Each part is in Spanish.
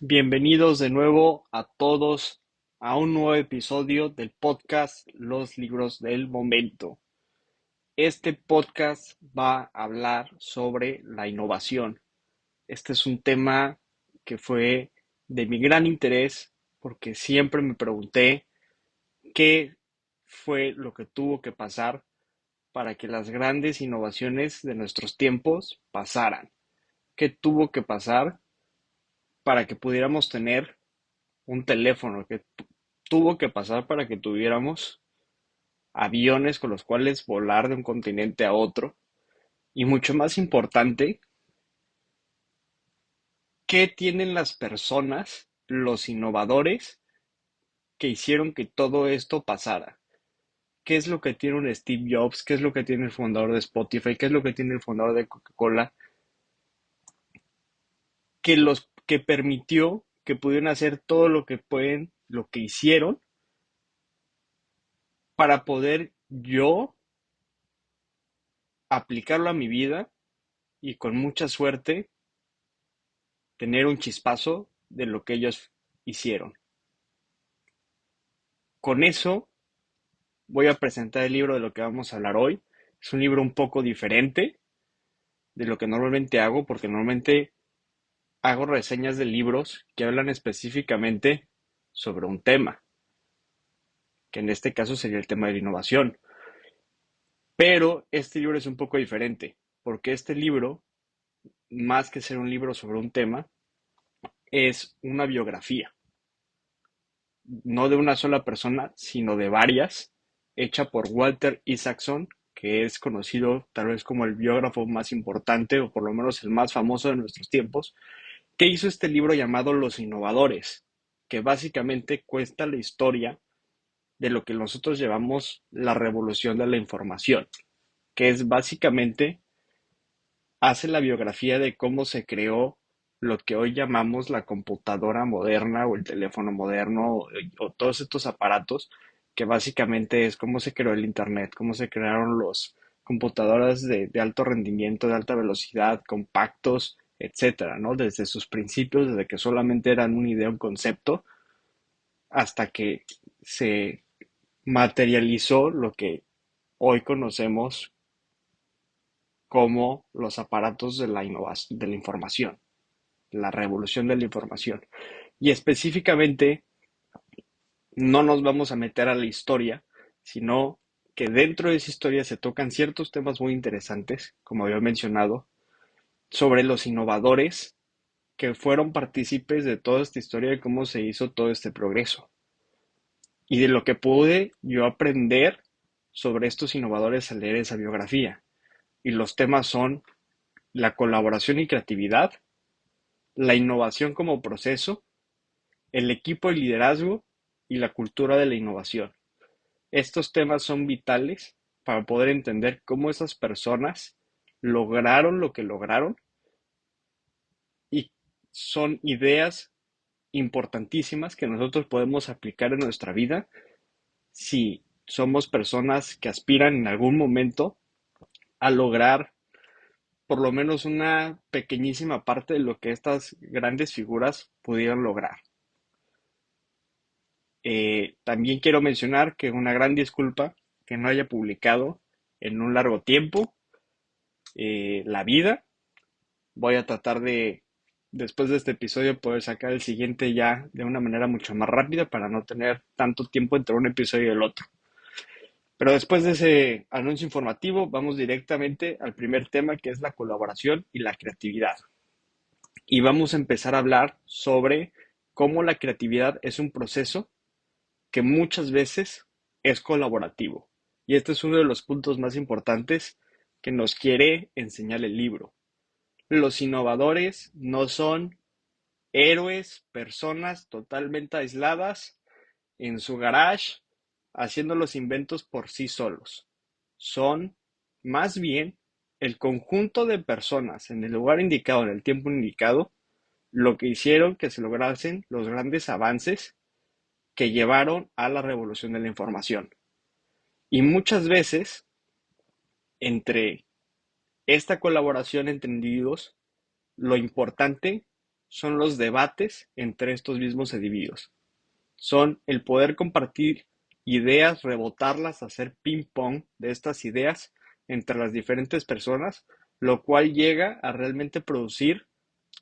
Bienvenidos de nuevo a todos a un nuevo episodio del podcast Los Libros del Momento. Este podcast va a hablar sobre la innovación. Este es un tema que fue de mi gran interés porque siempre me pregunté qué fue lo que tuvo que pasar para que las grandes innovaciones de nuestros tiempos pasaran. ¿Qué tuvo que pasar para que pudiéramos tener un teléfono? ¿Que tuvo que pasar para que tuviéramos aviones con los cuales volar de un continente a otro? Y mucho más importante, ¿qué tienen las personas, los innovadores, que hicieron que todo esto pasara? ¿Qué es lo que tiene un Steve Jobs? ¿Qué es lo que tiene el fundador de Spotify? ¿Qué es lo que tiene el fundador de Coca-Cola? Que permitió que pudieran hacer todo lo que pueden, lo que hicieron, para poder yo aplicarlo a mi vida y con mucha suerte tener un chispazo de lo que ellos hicieron. Con eso voy a presentar el libro de lo que vamos a hablar hoy. Es un libro un poco diferente de lo que normalmente hago, porque normalmente hago reseñas de libros que hablan específicamente sobre un tema, que en este caso sería el tema de la innovación. Pero este libro es un poco diferente, porque este libro, más que ser un libro sobre un tema, es una biografía, no de una sola persona, sino de varias, hecha por Walter Isaacson, que es conocido tal vez como el biógrafo más importante o por lo menos el más famoso de nuestros tiempos, que hizo este libro llamado Los Innovadores, que básicamente cuenta la historia de lo que nosotros llevamos la revolución de la información, que es básicamente hace la biografía de cómo se creó lo que hoy llamamos la computadora moderna o el teléfono moderno o todos estos aparatos, que básicamente es cómo se creó el Internet, cómo se crearon los computadoras de alto rendimiento, de alta velocidad, compactos, etcétera, ¿no? Desde sus principios, desde que solamente eran una idea, un concepto, hasta que se materializó lo que hoy conocemos como los aparatos de la innovación, de la información, la revolución de la información. Y específicamente no nos vamos a meter a la historia, sino que dentro de esa historia se tocan ciertos temas muy interesantes, como había mencionado, sobre los innovadores que fueron partícipes de toda esta historia y cómo se hizo todo este progreso. Y de lo que pude yo aprender sobre estos innovadores al leer esa biografía. Y los temas son la colaboración y creatividad, la innovación como proceso, el equipo y liderazgo y la cultura de la innovación. Estos temas son vitales para poder entender cómo esas personas lograron lo que lograron y son ideas importantísimas que nosotros podemos aplicar en nuestra vida si somos personas que aspiran en algún momento a lograr por lo menos una pequeñísima parte de lo que estas grandes figuras pudieron lograr. También quiero mencionar que una gran disculpa que no haya publicado en un largo tiempo la vida. Voy a tratar de, después de este episodio, poder sacar el siguiente ya de una manera mucho más rápida para no tener tanto tiempo entre un episodio y el otro. Pero después de ese anuncio informativo, vamos directamente al primer tema, que es la colaboración y la creatividad. Y vamos a empezar a hablar sobre cómo la creatividad es un proceso que muchas veces es colaborativo. Y este es uno de los puntos más importantes que nos quiere enseñar el libro. Los innovadores no son héroes, personas totalmente aisladas en su garage haciendo los inventos por sí solos. Son más bien el conjunto de personas en el lugar indicado, en el tiempo indicado, lo que hicieron que se lograsen los grandes avances que llevaron a la revolución de la información. Y muchas veces, entre esta colaboración entre individuos, lo importante son los debates entre estos mismos individuos. Son el poder compartir ideas, rebotarlas, hacer ping-pong de estas ideas entre las diferentes personas, lo cual llega a realmente producir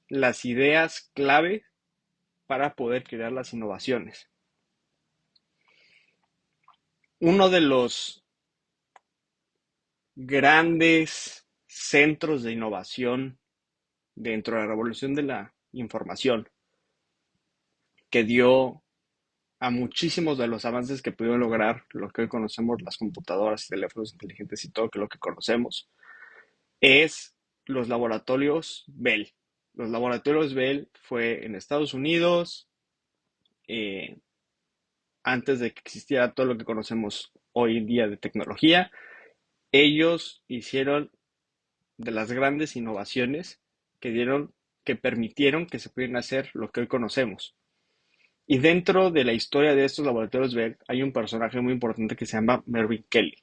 las ideas clave para poder crear las innovaciones. Uno de los grandes centros de innovación dentro de la revolución de la información que dio a muchísimos de los avances que pudieron lograr lo que hoy conocemos, las computadoras, teléfonos inteligentes y todo lo que conocemos, es los laboratorios Bell. Los laboratorios Bell fue en Estados Unidos, eh, antes de que existiera todo lo que conocemos hoy en día de tecnología. Ellos hicieron de las grandes innovaciones que permitieron que se pudieran hacer lo que hoy conocemos. Y dentro de la historia de estos laboratorios Bell hay un personaje muy importante que se llama Mervyn Kelly.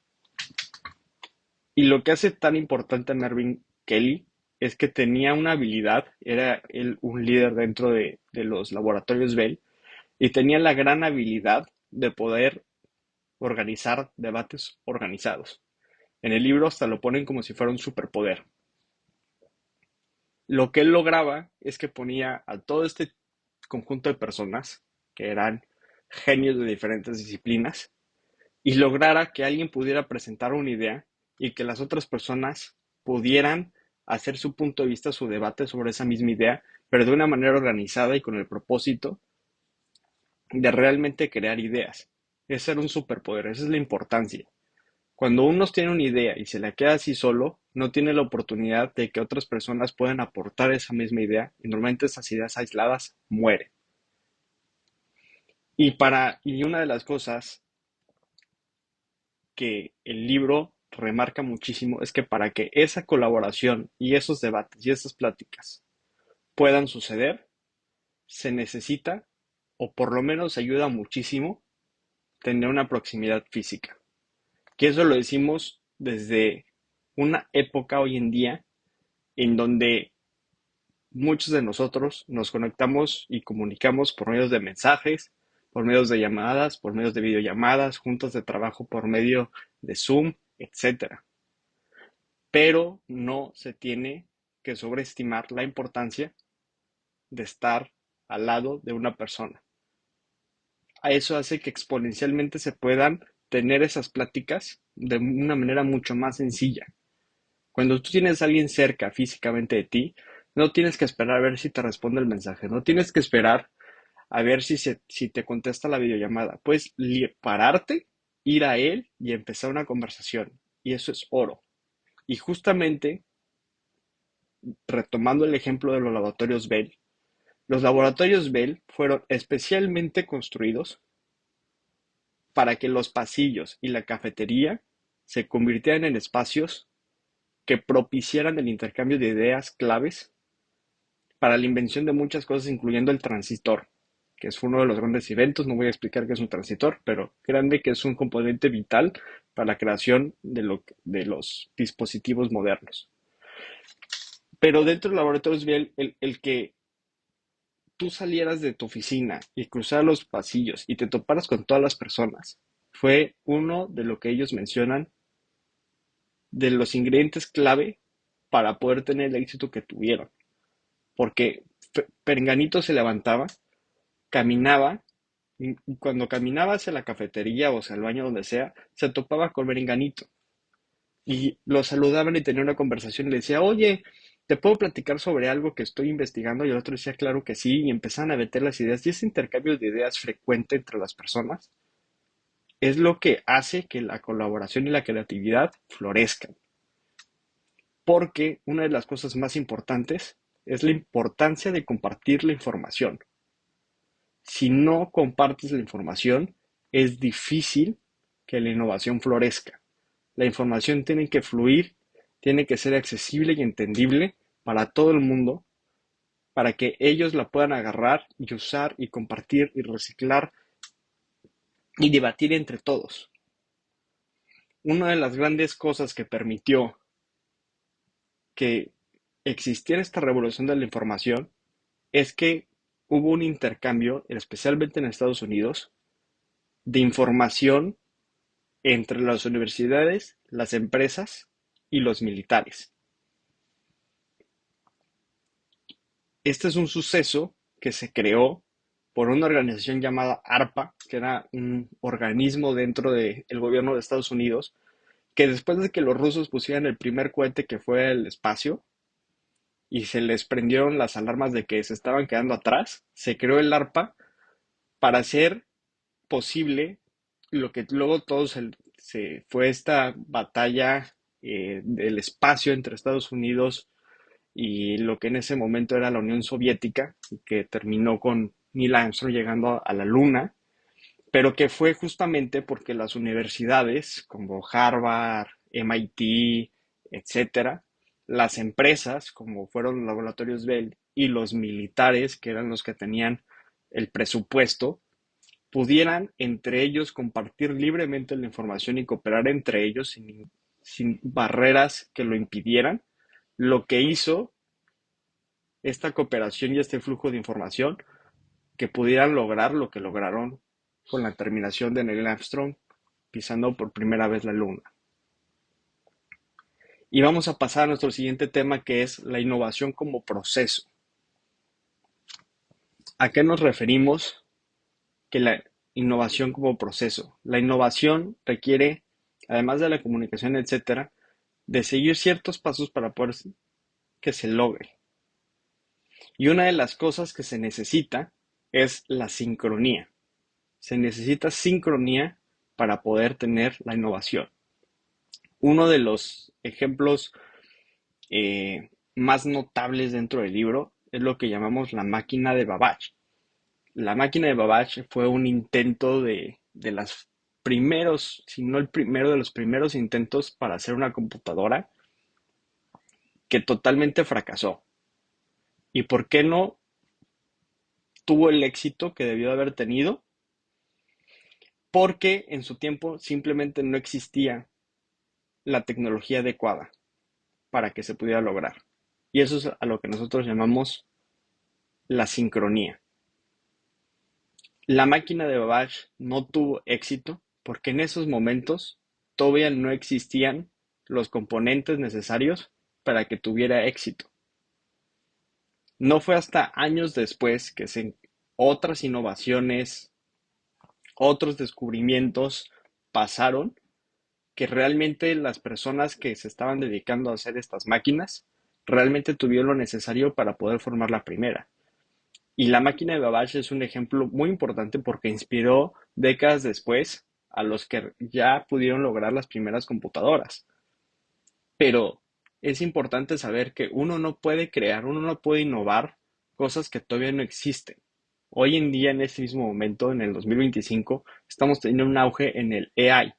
Y lo que hace tan importante a Mervyn Kelly es que tenía una habilidad, era él un líder dentro de los laboratorios Bell, y tenía la gran habilidad de poder organizar debates organizados. En el libro hasta lo ponen como si fuera un superpoder. Lo que él lograba es que ponía a todo este conjunto de personas, que eran genios de diferentes disciplinas, y lograra que alguien pudiera presentar una idea y que las otras personas pudieran hacer su punto de vista, su debate sobre esa misma idea, pero de una manera organizada y con el propósito de realmente crear ideas. Ese era un superpoder, esa es la importancia. Cuando uno tiene una idea y se la queda así solo, no tiene la oportunidad de que otras personas puedan aportar esa misma idea y normalmente esas ideas aisladas mueren. Y una de las cosas que el libro remarca muchísimo es que para que esa colaboración y esos debates y esas pláticas puedan suceder, se necesita, o por lo menos ayuda muchísimo, tener una proximidad física. Que eso lo decimos desde una época hoy en día en donde muchos de nosotros nos conectamos y comunicamos por medios de mensajes, por medios de llamadas, por medios de videollamadas, juntas de trabajo por medio de Zoom, etcétera. Pero no se tiene que sobreestimar la importancia de estar al lado de una persona. A eso hace que exponencialmente se puedan tener esas pláticas de una manera mucho más sencilla. Cuando tú tienes a alguien cerca físicamente de ti, no tienes que esperar a ver si te responde el mensaje, no tienes que esperar a ver si te contesta la videollamada. Puedes pararte, ir a él y empezar una conversación. Y eso es oro. Y justamente, retomando el ejemplo de los laboratorios Bell fueron especialmente construidos para que los pasillos y la cafetería se convirtieran en espacios que propiciaran el intercambio de ideas claves para la invención de muchas cosas, incluyendo el transistor, que es uno de los grandes eventos. No voy a explicar qué es un transistor, pero grande, que es un componente vital para la creación de los dispositivos modernos. Pero dentro del laboratorio Bell, el que tú salieras de tu oficina y cruzaras los pasillos y te toparas con todas las personas, fue uno de lo que ellos mencionan de los ingredientes clave para poder tener el éxito que tuvieron. Porque Perenganito se levantaba, caminaba, y cuando caminaba hacia la cafetería o hacia el baño, donde sea, se topaba con Perenganito. Y lo saludaban y tenía una conversación y le decía, oye, ¿te puedo platicar sobre algo que estoy investigando? Y el otro decía, claro que sí, y empezaban a meter las ideas. Y ese intercambio de ideas frecuente entre las personas es lo que hace que la colaboración y la creatividad florezcan. Porque una de las cosas más importantes es la importancia de compartir la información. Si no compartes la información, es difícil que la innovación florezca. La información tiene que fluir, tiene que ser accesible y entendible para todo el mundo, para que ellos la puedan agarrar y usar y compartir y reciclar y debatir entre todos. Una de las grandes cosas que permitió que existiera esta revolución de la información es que hubo un intercambio, especialmente en Estados Unidos, de información entre las universidades, las empresas y los militares. Este es un suceso que se creó por una organización llamada ARPA, que era un organismo dentro del gobierno de Estados Unidos, que después de que los rusos pusieran el primer cohete que fue al espacio y se les prendieron las alarmas de que se estaban quedando atrás, se creó el ARPA para hacer posible lo que luego se fue esta batalla del espacio entre Estados Unidos y lo que en ese momento era la Unión Soviética, que terminó con Neil Armstrong llegando a la Luna, pero que fue justamente porque las universidades como Harvard, MIT, etcétera, las empresas como fueron los laboratorios Bell y los militares, que eran los que tenían el presupuesto, pudieran entre ellos compartir libremente la información y cooperar entre ellos sin barreras que lo impidieran, lo que hizo esta cooperación y este flujo de información que pudieran lograr lo que lograron con la terminación de Neil Armstrong pisando por primera vez la Luna. Y vamos a pasar a nuestro siguiente tema, que es la innovación como proceso. ¿A qué nos referimos que la innovación como proceso? La innovación requiere, además de la comunicación, etcétera, de seguir ciertos pasos para poder que se logre. Y una de las cosas que se necesita es la sincronía. Se necesita sincronía para poder tener la innovación. Uno de los ejemplos más notables dentro del libro es lo que llamamos la máquina de Babbage. La máquina de Babbage fue un intento de los primeros, si no el primero de los primeros intentos para hacer una computadora que totalmente fracasó. ¿Y por qué no tuvo el éxito que debió haber tenido? Porque en su tiempo simplemente no existía la tecnología adecuada para que se pudiera lograr. Y eso es a lo que nosotros llamamos la sincronía. La máquina de Babbage no tuvo éxito porque en esos momentos todavía no existían los componentes necesarios para que tuviera éxito. No fue hasta años después que otras innovaciones, otros descubrimientos pasaron, que realmente las personas que se estaban dedicando a hacer estas máquinas realmente tuvieron lo necesario para poder formar la primera. Y la máquina de Babbage es un ejemplo muy importante porque inspiró décadas después a los que ya pudieron lograr las primeras computadoras. Pero es importante saber que uno no puede crear, uno no puede innovar cosas que todavía no existen. Hoy en día, en este mismo momento, en el 2025, estamos teniendo un auge en el AI.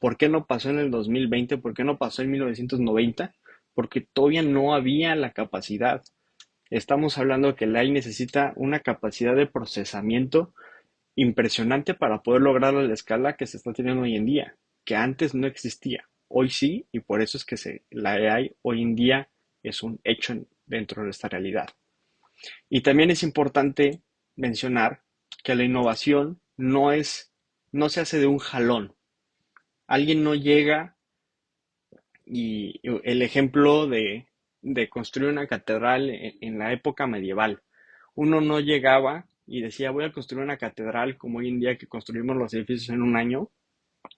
¿Por qué no pasó en el 2020? ¿Por qué no pasó en 1990? Porque todavía no había la capacidad. Estamos hablando de que el AI necesita una capacidad de procesamiento impresionante para poder lograr la escala que se está teniendo hoy en día, que antes no existía. Hoy sí, y por eso es que la AI hoy en día es un hecho dentro de esta realidad. Y también es importante mencionar que la innovación no se hace de un jalón. Alguien no llega y el ejemplo de construir una catedral en la época medieval. Uno no llegaba y decía, voy a construir una catedral como hoy en día que construimos los edificios en un año,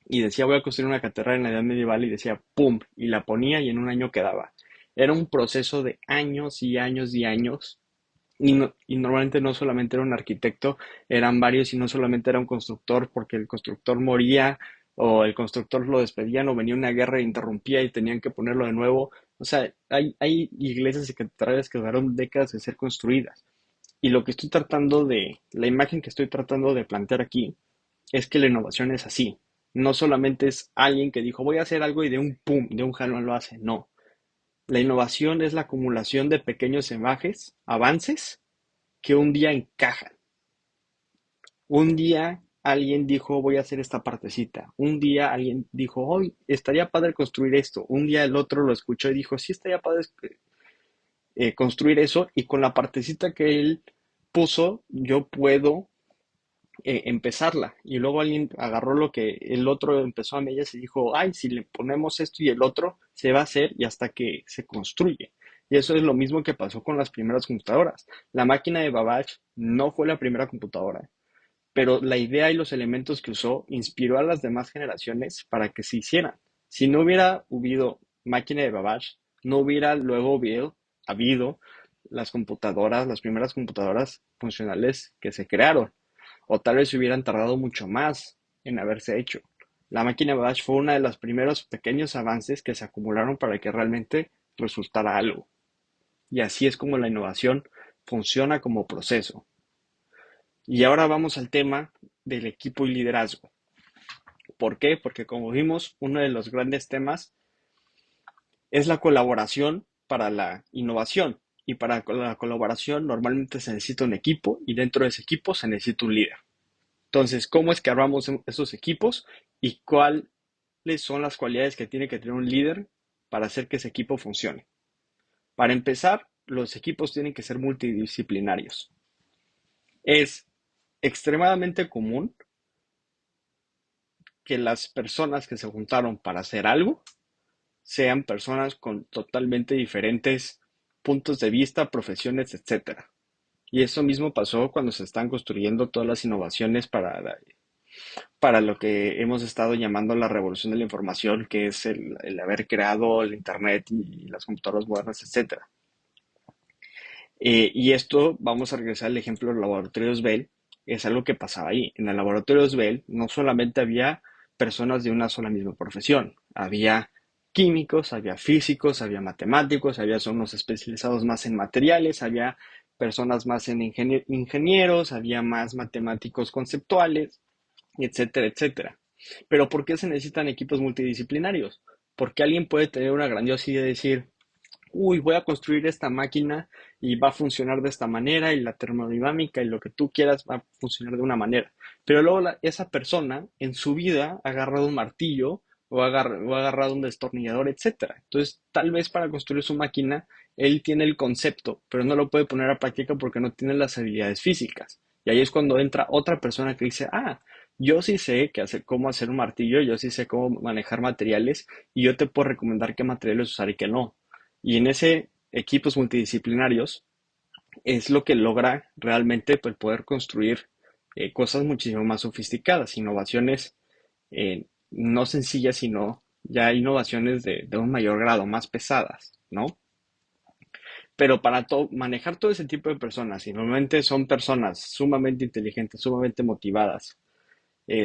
y decía, voy a construir una catedral en la edad medieval y decía, ¡pum! Y la ponía y en un año quedaba. Era un proceso de años y años y años. Y normalmente no solamente era un arquitecto, eran varios y no solamente era un constructor porque el constructor moría o el constructor lo despedían o venía una guerra e interrumpía y tenían que ponerlo de nuevo. O sea, hay iglesias y catedrales que duraron décadas de ser construidas. Y lo que la imagen que estoy tratando de plantear aquí es que la innovación es así. No solamente es alguien que dijo voy a hacer algo y de un pum, de un jalón lo hace. No. La innovación es la acumulación de pequeños avances que un día encajan. Un día alguien dijo voy a hacer esta partecita. Un día alguien dijo hoy estaría padre construir esto. Un día el otro lo escuchó y dijo sí estaría padre construir eso y con la partecita que él puso, yo puedo empezarla. Y luego alguien agarró lo que el otro empezó a medias y dijo, ay, si le ponemos esto y el otro, se va a hacer y hasta que se construye. Y eso es lo mismo que pasó con las primeras computadoras. La máquina de Babbage no fue la primera computadora, pero la idea y los elementos que usó inspiró a las demás generaciones para que se hicieran. Si no hubiera habido máquina de Babbage, no hubiera luego habido las computadoras, las primeras computadoras funcionales que se crearon, o tal vez hubieran tardado mucho más en haberse hecho. La máquina de Babbage fue uno de los primeros pequeños avances que se acumularon para que realmente resultara algo. Y así es como la innovación funciona como proceso. Y ahora vamos al tema del equipo y liderazgo. ¿Por qué? Porque como vimos, uno de los grandes temas es la colaboración para la innovación. Y para la colaboración normalmente se necesita un equipo y dentro de ese equipo se necesita un líder. Entonces, ¿cómo es que armamos esos equipos y cuáles son las cualidades que tiene que tener un líder para hacer que ese equipo funcione? Para empezar, los equipos tienen que ser multidisciplinarios. Es extremadamente común que las personas que se juntaron para hacer algo sean personas con totalmente diferentes puntos de vista, profesiones, etcétera. Y eso mismo pasó cuando se están construyendo todas las innovaciones para lo que hemos estado llamando la revolución de la información, que es el haber creado el Internet y las computadoras modernas, etcétera. Y esto, vamos a regresar al ejemplo de los laboratorios Bell, es algo que pasaba ahí. En el laboratorio Bell no solamente había personas de una sola misma profesión, había químicos, había físicos, había matemáticos, había unos especializados más en materiales, había personas más en ingenieros, había más matemáticos conceptuales, etcétera, etcétera. Pero ¿por qué se necesitan equipos multidisciplinarios? Porque alguien puede tener una grandiosa idea de decir, uy, voy a construir esta máquina y va a funcionar de esta manera y la termodinámica y lo que tú quieras va a funcionar de una manera. Pero luego esa persona en su vida ha agarrado un martillo o ha agarrado un destornillador, etcétera. Entonces, tal vez para construir su máquina, él tiene el concepto, pero no lo puede poner a práctica porque no tiene las habilidades físicas. Y ahí es cuando entra otra persona que dice, ah, yo sí sé cómo hacer un martillo, yo sí sé cómo manejar materiales y yo te puedo recomendar qué materiales usar y qué no. Y en ese equipos multidisciplinarios es lo que logra realmente pues, poder construir cosas muchísimo más sofisticadas, innovaciones no sencillas, sino ya innovaciones de un mayor grado, más pesadas, ¿no? Pero para manejar todo ese tipo de personas, y normalmente son personas sumamente inteligentes, sumamente motivadas,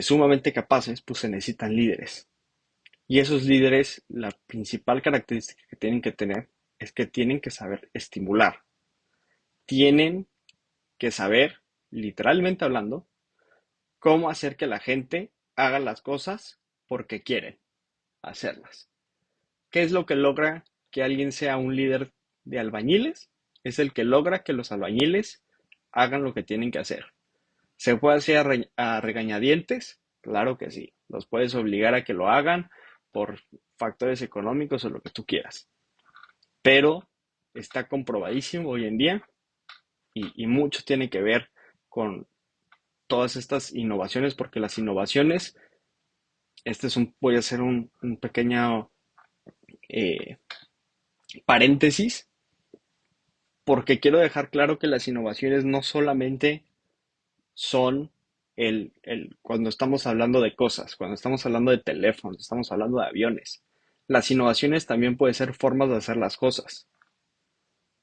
sumamente capaces, pues se necesitan líderes. Y esos líderes, la principal característica que tienen que tener es que tienen que saber estimular, tienen que saber, literalmente hablando, cómo hacer que la gente haga las cosas porque quieren hacerlas. ¿Qué es lo que logra que alguien sea un líder de albañiles? Es el que logra que los albañiles hagan lo que tienen que hacer. ¿Se puede hacer a regañadientes? Claro que sí. Los puedes obligar a que lo hagan por factores económicos o lo que tú quieras. Pero está comprobadísimo hoy en día y mucho tiene que ver con todas estas innovaciones, porque las innovaciones, voy a hacer un pequeño eh, paréntesis, porque quiero dejar claro que las innovaciones no solamente son cuando estamos hablando de cosas, cuando estamos hablando de teléfonos, estamos hablando de aviones. Las innovaciones también pueden ser formas de hacer las cosas,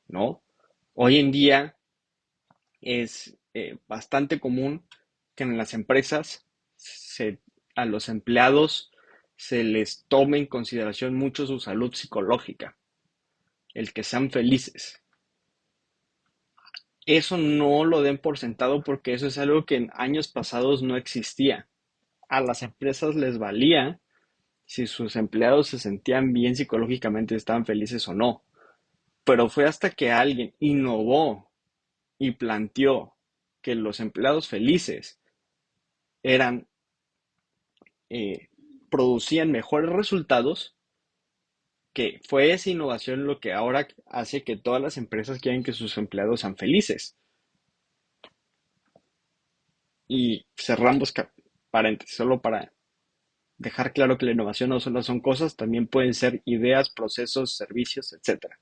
¿no? Hoy en día es bastante común que en las empresas a los empleados se les tome en consideración mucho su salud psicológica, el que sean felices. Eso no lo den por sentado porque eso es algo que en años pasados no existía. A las empresas les valía si sus empleados se sentían bien psicológicamente, estaban felices o no. Pero fue hasta que alguien innovó y planteó que los empleados felices eran, eh, producían mejores resultados, que fue esa innovación lo que ahora hace que todas las empresas quieran que sus empleados sean felices. Y cerramos paréntesis, solo para dejar claro que la innovación no solo son cosas, también pueden ser ideas, procesos, servicios, etcétera.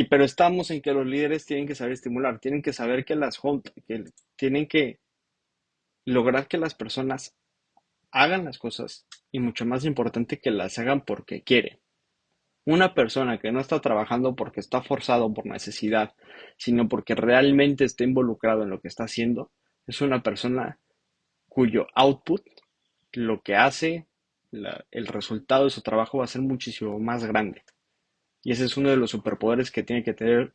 Pero estamos en que los líderes tienen que saber estimular, tienen que saber que que tienen que lograr que las personas hagan las cosas y mucho más importante que las hagan porque quieren. Una persona que no está trabajando porque está forzado por necesidad, sino porque realmente está involucrado en lo que está haciendo, es una persona cuyo output, lo que hace, el resultado de su trabajo va a ser muchísimo más grande. Y ese es uno de los superpoderes que tienen que tener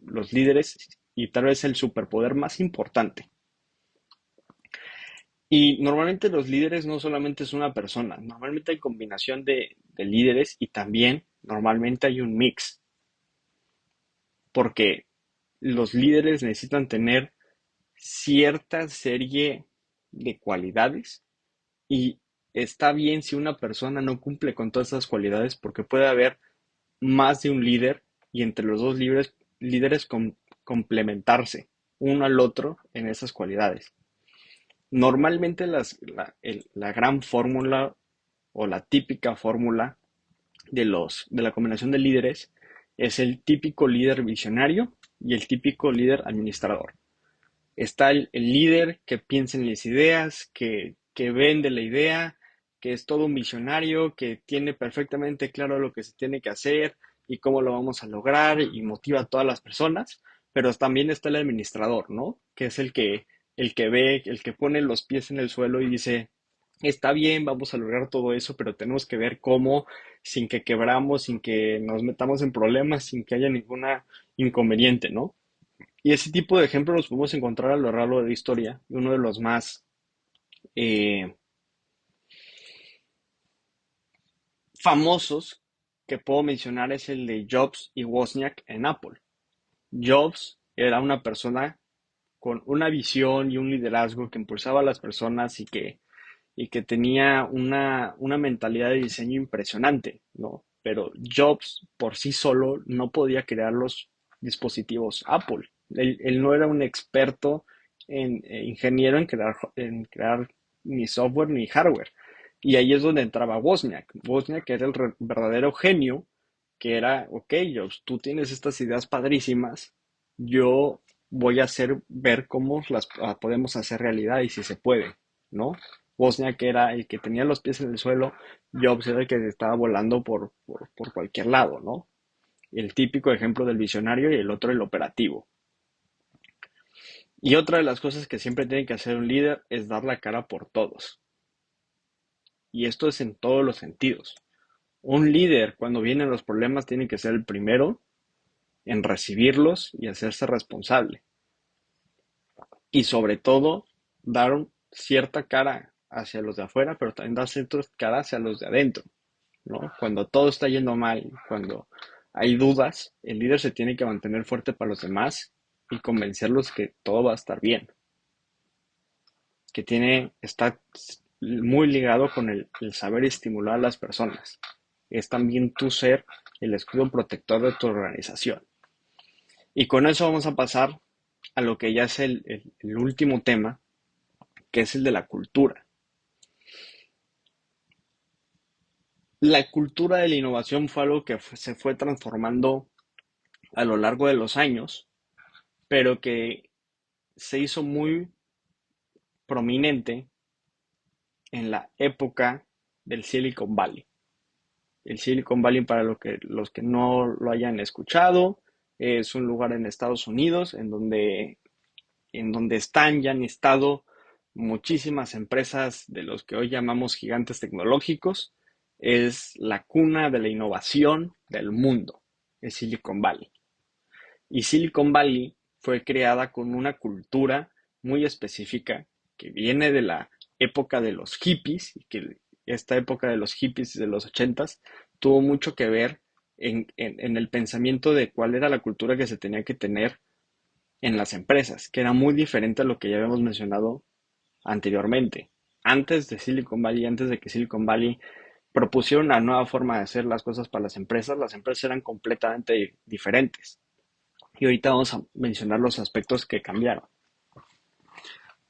los líderes y tal vez el superpoder más importante. Y normalmente los líderes no solamente es una persona, normalmente hay combinación de líderes y también normalmente hay un mix, porque los líderes necesitan tener cierta serie de cualidades y está bien si una persona no cumple con todas esas cualidades porque puede haber más de un líder y entre los dos líderes complementarse uno al otro en esas cualidades. Normalmente la gran fórmula o la típica fórmula de la combinación de líderes es el típico líder visionario y el típico líder administrador. Está el líder que piensa en las ideas, que vende la idea, que es todo un visionario, que tiene perfectamente claro lo que se tiene que hacer y cómo lo vamos a lograr y motiva a todas las personas, pero también está el administrador, ¿no? Que es el que ve, el que pone los pies en el suelo y dice, está bien, vamos a lograr todo eso, pero tenemos que ver cómo, sin que quebramos, sin que nos metamos en problemas, sin que haya ninguna inconveniente, ¿no? Y ese tipo de ejemplos los podemos encontrar a lo largo de la historia. Y uno de los más eh, famosos que puedo mencionar es el de Jobs y Wozniak en Apple. Jobs era una persona con una visión y un liderazgo que impulsaba a las personas y que tenía una mentalidad de diseño impresionante, ¿no? Pero Jobs por sí solo no podía crear los dispositivos Apple. Él no era un experto ingeniero en crear ni software ni hardware. Y ahí es donde entraba Wozniak. Wozniak era el verdadero genio, que era, ok, Jobs, tú tienes estas ideas padrísimas, yo voy a hacer, ver cómo las podemos hacer realidad y si se puede, ¿no? Wozniak era el que tenía los pies en el suelo, Jobs era el que estaba volando por cualquier lado, ¿no? El típico ejemplo del visionario y el otro el operativo. Y otra de las cosas que siempre tiene que hacer un líder es dar la cara por todos. Y esto es en todos los sentidos. Un líder, cuando vienen los problemas, tiene que ser el primero en recibirlos y hacerse responsable. Y sobre todo, dar cierta cara hacia los de afuera, pero también dar cierta cara hacia los de adentro, ¿no? Cuando todo está yendo mal, cuando hay dudas, el líder se tiene que mantener fuerte para los demás y convencerlos que todo va a estar bien, está muy ligado con el saber estimular a las personas. Es también tu ser el escudo protector de tu organización. Y con eso vamos a pasar a lo que ya es el último tema, que es el de la cultura. La cultura de la innovación fue algo que se fue transformando a lo largo de los años, pero que se hizo muy prominente en la época del Silicon Valley. El Silicon Valley, para los que no lo hayan escuchado, es un lugar en Estados Unidos en donde están y han estado muchísimas empresas de los que hoy llamamos gigantes tecnológicos. Es la cuna de la innovación del mundo, es Silicon Valley. Y Silicon Valley fue creada con una cultura muy específica que viene de la época de los hippies, y que esta época de los hippies de los ochentas tuvo mucho que ver en el pensamiento de cuál era la cultura que se tenía que tener en las empresas, que era muy diferente a lo que ya habíamos mencionado anteriormente. Antes de Silicon Valley, antes de que Silicon Valley propusiera una nueva forma de hacer las cosas para las empresas eran completamente diferentes. Y ahorita vamos a mencionar los aspectos que cambiaron.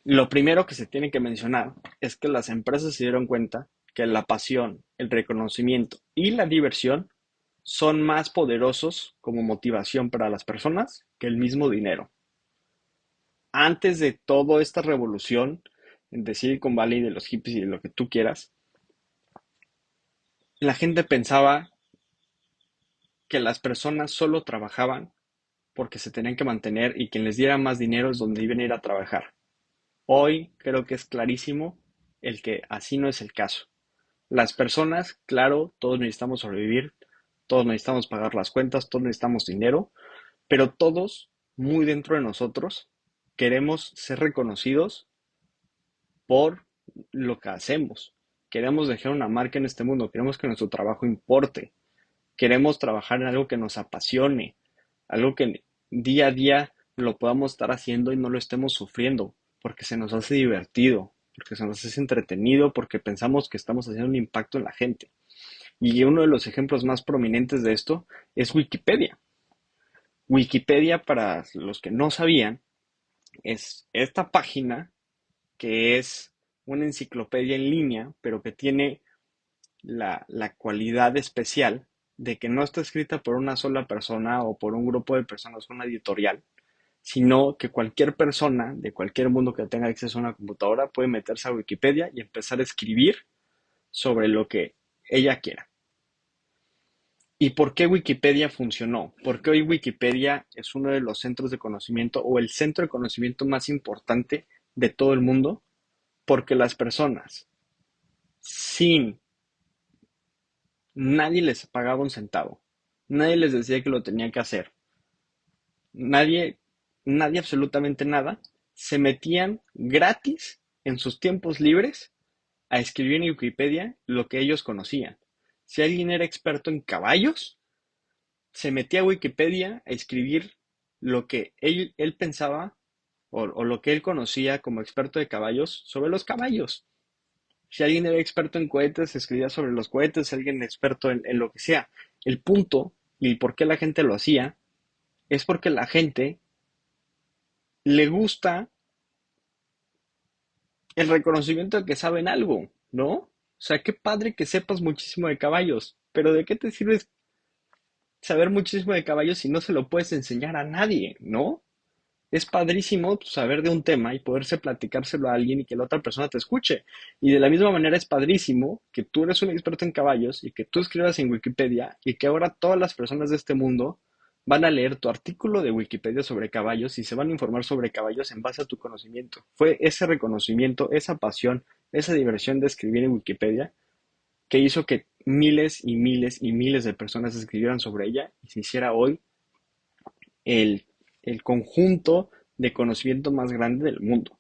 Lo primero que se tiene que mencionar es que las empresas se dieron cuenta que la pasión, el reconocimiento y la diversión son más poderosos como motivación para las personas que el mismo dinero. Antes de toda esta revolución de Silicon Valley, de los hippies y de lo que tú quieras, la gente pensaba que las personas solo trabajaban porque se tenían que mantener y quien les diera más dinero es donde iban a ir a trabajar. Hoy creo que es clarísimo el que así no es el caso. Las personas, claro, todos necesitamos sobrevivir, todos necesitamos pagar las cuentas, todos necesitamos dinero, pero todos, muy dentro de nosotros, queremos ser reconocidos por lo que hacemos. Queremos dejar una marca en este mundo, queremos que nuestro trabajo importe, queremos trabajar en algo que nos apasione, algo que día a día lo podamos estar haciendo y no lo estemos sufriendo, porque se nos hace divertido, porque se nos hace entretenido, porque pensamos que estamos haciendo un impacto en la gente. Y uno de los ejemplos más prominentes de esto es Wikipedia. Wikipedia, para los que no sabían, es esta página que es una enciclopedia en línea, pero que tiene la cualidad especial de que no está escrita por una sola persona o por un grupo de personas, una editorial, sino que cualquier persona de cualquier mundo que tenga acceso a una computadora puede meterse a Wikipedia y empezar a escribir sobre lo que ella quiera. ¿Y por qué Wikipedia funcionó? Porque hoy Wikipedia es uno de los centros de conocimiento o el centro de conocimiento más importante de todo el mundo, porque las personas sin nadie les pagaba un centavo, nadie les decía que lo tenían que hacer, nadie, nadie absolutamente nada, se metían gratis en sus tiempos libres a escribir en Wikipedia lo que ellos conocían. Si alguien era experto en caballos, se metía a Wikipedia a escribir lo que él pensaba o lo que él conocía como experto de caballos sobre los caballos. Si alguien era experto en cohetes, escribía sobre los cohetes, si alguien experto en lo que sea. El punto y por qué la gente lo hacía es porque la gente le gusta el reconocimiento de que saben algo, ¿no? O sea, qué padre que sepas muchísimo de caballos, pero ¿de qué te sirve saber muchísimo de caballos si no se lo puedes enseñar a nadie, ¿no? Es padrísimo saber de un tema y poderse platicárselo a alguien y que la otra persona te escuche. Y de la misma manera es padrísimo que tú eres un experto en caballos y que tú escribas en Wikipedia y que ahora todas las personas de este mundo van a leer tu artículo de Wikipedia sobre caballos y se van a informar sobre caballos en base a tu conocimiento. Fue ese reconocimiento, esa pasión, esa diversión de escribir en Wikipedia que hizo que miles y miles y miles de personas escribieran sobre ella y se hiciera hoy el, el conjunto de conocimiento más grande del mundo.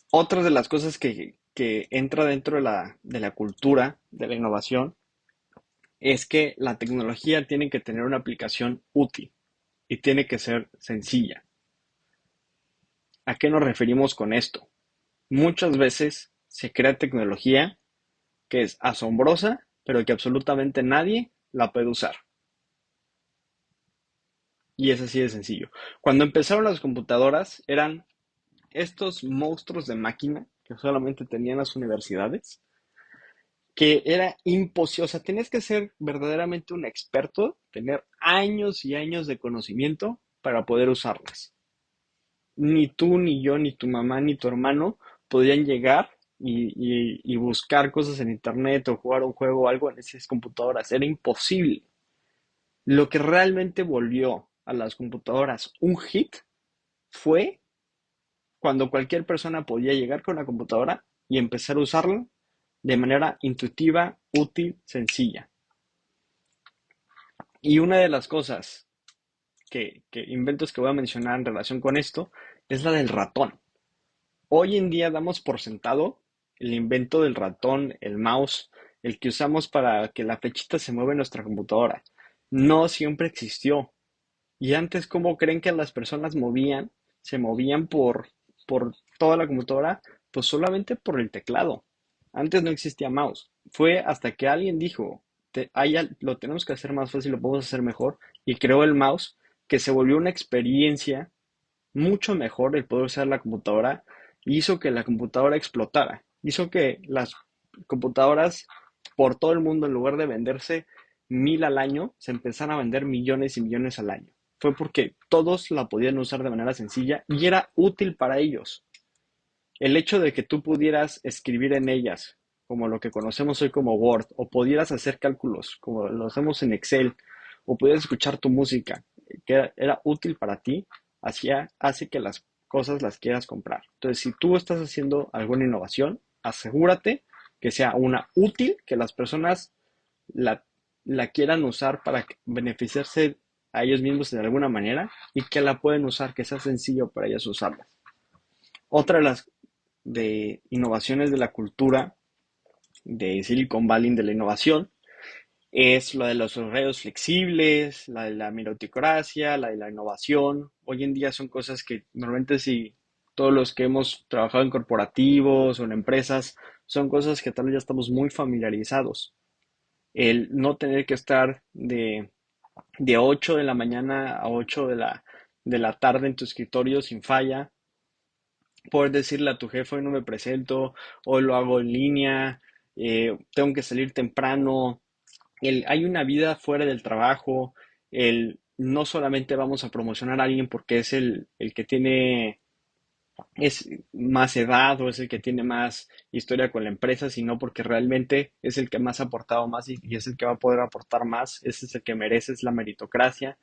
Otra de las cosas que entra dentro de la cultura de la innovación es que la tecnología tiene que tener una aplicación útil y tiene que ser sencilla. ¿A qué nos referimos con esto? Muchas veces se crea tecnología que es asombrosa, pero que absolutamente nadie la puede usar. Y es así de sencillo. Cuando empezaron las computadoras, eran estos monstruos de máquina que solamente tenían las universidades, que era imposible, o sea, tenías que ser verdaderamente un experto, tener años y años de conocimiento para poder usarlas. Ni tú, ni yo, ni tu mamá, ni tu hermano podían llegar y buscar cosas en internet o jugar un juego o algo en esas computadoras. Era imposible. Lo que realmente volvió a las computadoras un hit fue cuando cualquier persona podía llegar con la computadora y empezar a usarla de manera intuitiva, útil, sencilla. Y una de las cosas inventos que voy a mencionar en relación con esto es la del ratón. Hoy en día damos por sentado el invento del ratón, el mouse, el que usamos para que la flechita se mueva en nuestra computadora. No siempre existió. Y antes, ¿cómo creen que las personas se movían por toda la computadora? Pues solamente por el teclado. Antes no existía mouse. Fue hasta que alguien dijo, lo tenemos que hacer más fácil, lo podemos hacer mejor, y creó el mouse, que se volvió una experiencia mucho mejor el poder usar la computadora y hizo que la computadora explotara. Hizo que las computadoras por todo el mundo, en lugar de venderse 1000 al año, se empezaran a vender millones y millones al año. Fue porque todos la podían usar de manera sencilla y era útil para ellos. El hecho de que tú pudieras escribir en ellas, como lo que conocemos hoy como Word, o pudieras hacer cálculos, como lo hacemos en Excel, o pudieras escuchar tu música, que era útil para ti, hace que las cosas las quieras comprar. Entonces, si tú estás haciendo alguna innovación, asegúrate que sea una útil, que las personas la, la quieran usar para beneficiarse a ellos mismos de alguna manera y que la pueden usar, que sea sencillo para ellos usarla. Otra de innovaciones de la cultura de Silicon Valley de la innovación es lo de los horarios flexibles, la de la meritocracia, la de la innovación. Hoy en día son cosas que normalmente si todos los que hemos trabajado en corporativos o en empresas, son cosas que tal vez ya estamos muy familiarizados. El no tener que estar de 8 de la mañana a 8 de la tarde en tu escritorio sin falla, poder decirle a tu jefe, hoy no me presento, hoy lo hago en línea, tengo que salir temprano, hay una vida fuera del trabajo, no solamente vamos a promocionar a alguien porque es el que tiene es más edad o es el que tiene más historia con la empresa, sino porque realmente es el que más ha aportado más y es el que va a poder aportar más, ese es el que merece, es la meritocracia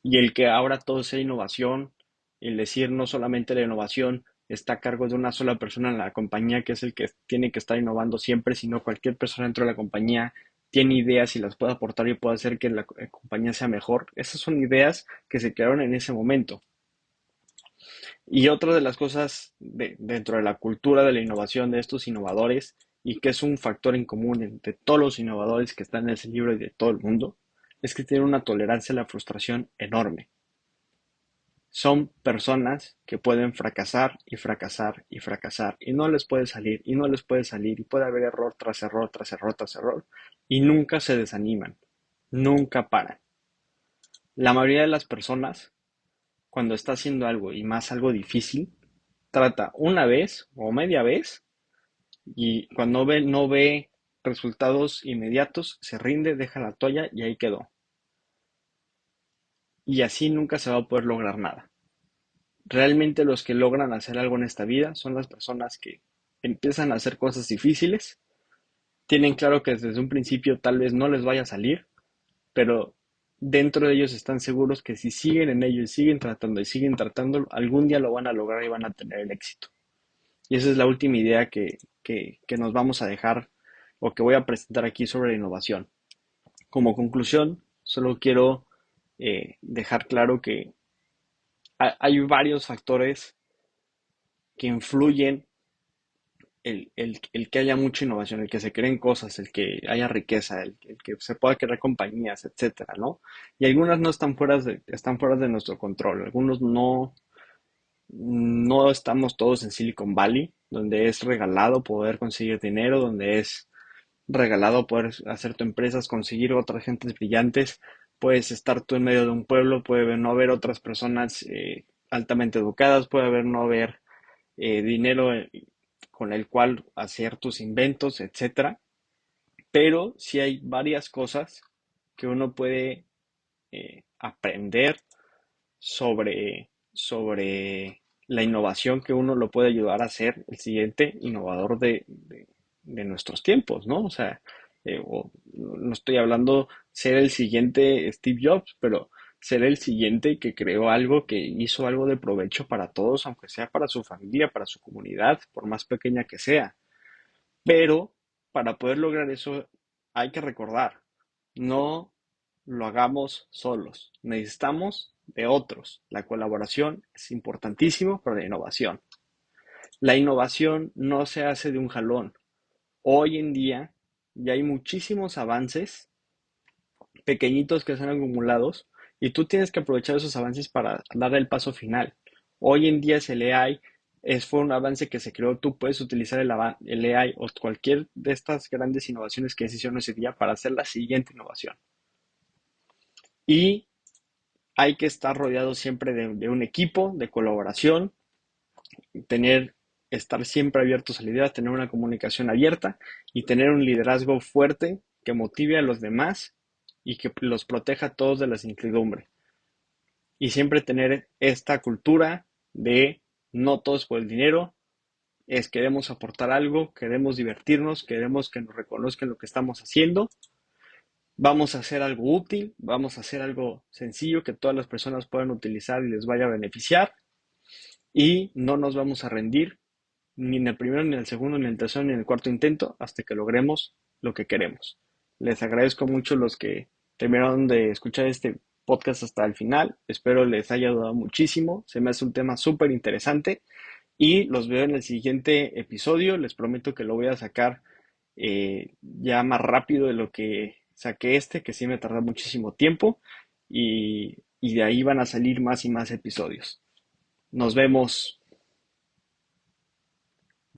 y el que ahora todo sea innovación, el decir no solamente la innovación está a cargo de una sola persona en la compañía que es el que tiene que estar innovando siempre, sino cualquier persona dentro de la compañía tiene ideas y las puede aportar y puede hacer que la compañía sea mejor. Esas son ideas que se crearon en ese momento. Y otra de las cosas dentro de la cultura de la innovación de estos innovadores y que es un factor en común entre todos los innovadores que están en ese libro y de todo el mundo, es que tienen una tolerancia a la frustración enorme. Son personas que pueden fracasar y fracasar y fracasar y no les puede salir y no les puede salir y puede haber error tras error tras error tras error y nunca se desaniman, nunca paran. La mayoría de las personas, cuando está haciendo algo y más algo difícil, trata una vez o media vez y cuando no ve resultados inmediatos, se rinde, deja la toalla y ahí quedó. Y así nunca se va a poder lograr nada. Realmente los que logran hacer algo en esta vida son las personas que empiezan a hacer cosas difíciles, tienen claro que desde un principio tal vez no les vaya a salir, pero dentro de ellos están seguros que si siguen en ello y siguen tratando, algún día lo van a lograr y van a tener el éxito. Y esa es la última idea que nos vamos a dejar o que voy a presentar aquí sobre la innovación. Como conclusión, solo quiero dejar claro que hay varios factores que influyen el que haya mucha innovación, el que se creen cosas, el que haya riqueza, el que se pueda crear compañías, etcétera, ¿no? Y algunas no están fuera de nuestro control, algunos no estamos todos en Silicon Valley, donde es regalado poder conseguir dinero, donde es regalado poder hacer tu empresas, conseguir otras gentes brillantes, puedes estar tú en medio de un pueblo, puede no haber otras personas altamente educadas, puede haber no haber dinero con el cual hacer tus inventos, etcétera. Pero sí hay varias cosas que uno puede aprender sobre la innovación que uno lo puede ayudar a ser el siguiente innovador de nuestros tiempos, ¿no? O sea, no estoy hablando ser el siguiente Steve Jobs, pero ser el siguiente que creó algo, que hizo algo de provecho para todos, aunque sea para su familia, para su comunidad, por más pequeña que sea. Pero para poder lograr eso hay que recordar, no lo hagamos solos, necesitamos de otros. La colaboración es importantísimo para la innovación. La innovación no se hace de un jalón. Hoy en día ya hay muchísimos avances pequeñitos que se han acumulado y tú tienes que aprovechar esos avances para dar el paso final. Hoy en día el AI fue un avance que se creó, tú puedes utilizar el AI o cualquier de estas grandes innovaciones que se hicieron ese día para hacer la siguiente innovación. Y Hay que estar rodeado siempre de un equipo, de colaboración, tener, estar siempre abiertos a la idea, tener una comunicación abierta y tener un liderazgo fuerte que motive a los demás y que los proteja a todos de las incertidumbre. Y siempre tener esta cultura de no todos por el dinero, es queremos aportar algo, queremos divertirnos, queremos que nos reconozcan lo que estamos haciendo, vamos a hacer algo útil, vamos a hacer algo sencillo que todas las personas puedan utilizar y les vaya a beneficiar y no nos vamos a rendir ni en el primero, ni en el segundo, ni en el tercero, ni en el cuarto intento hasta que logremos lo que queremos. Les agradezco mucho los que terminaron de escuchar este podcast hasta el final. Espero les haya ayudado muchísimo. Se me hace un tema súper interesante y los veo en el siguiente episodio. Les prometo que lo voy a sacar ya más rápido de lo que saqué este, que sí me tardó muchísimo tiempo y de ahí van a salir más y más episodios. Nos vemos.